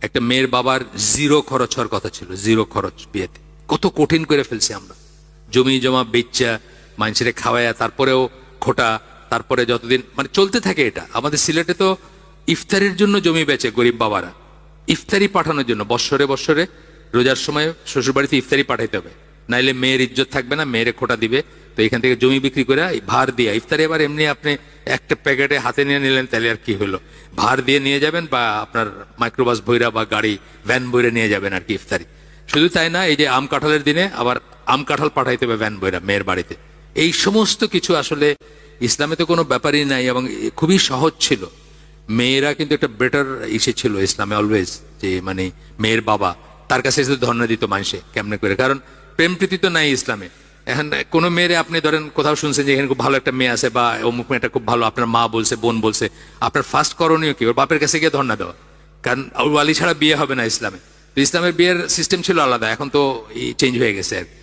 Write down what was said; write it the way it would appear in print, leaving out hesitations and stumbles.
একটা মেয়ের বাবার জিরো খরচ হওয়ার কথা ছিল, জিরো খরচ বিয়েতে। কত কঠিন করে ফেলছি আমরা, জমি জমা বেচা মানুষের খাওয়ায়া, তারপরেও খোটা, তারপরে যতদিন মানে চলতে থাকে এটা। আমাদের সিলেটে তো ইফতারের জন্য জমি বেচে গরিব বাবারা, ইফতারি পাঠানোর জন্য। বৎসরে বৎসরে রোজার সময় শ্বশুরবাড়িতে ইফতারি পাঠাইতে হবে, নাইলে মেয়ের ইজ্জত থাকবে না, মেয়েরে খোটা দিবে। তো এখান থেকে জমি বিক্রি করে ভার দিয়ে ইফতারি, এবার এমনি আপনি একটা প্যাকেটে হাতে নিয়ে নিলেন, তাহলে আর কি হলো, ভার দিয়ে নিয়ে যাবেন বা আপনার মাইক্রোবাস বইরা বা গাড়ি ভ্যান বইরে নিয়ে যাবেন আর কি ইফতারি। শুধু তাই না, এই যে আম কাঁঠালের দিনে আবার আম কাঁঠাল পাঠাইতে হবে ভ্যান বইরা মেয়ের বাড়িতে। এই সমস্ত কিছু আসলে ইসলামে তো কোনো ব্যাপারই নাই এবং খুবই সহজ ছিল। মেয়েরা কিন্তু একটা বেটার ইসে ছিল ইসলামে অলওয়েজ, যে মানে মেয়ের বাবা তার কাছে এসে ধর্ণা দিত মানুষে কেমনে করে, কারণ প্রেম প্রীতি তো নাই ইসলামে। এখন কোনো মেয়েরে আপনি ধরেন কোথাও শুনছেন যে এখানে খুব ভালো একটা মেয়ে আছে বা অমুক মেয়েটা খুব ভালো, আপনার মা বলছে, বোন বলছে, আপনার ফার্স্ট করণীয় কি? ওর বাপের কাছে গিয়ে ধর্ণা দেওয়া, কারণ ওয়ালি ছাড়া বিয়ে হবে না ইসলামে। তো ইসলামের বিয়ের সিস্টেম ছিল আলাদা, এখন তো চেঞ্জ হয়ে গেছে আর কি।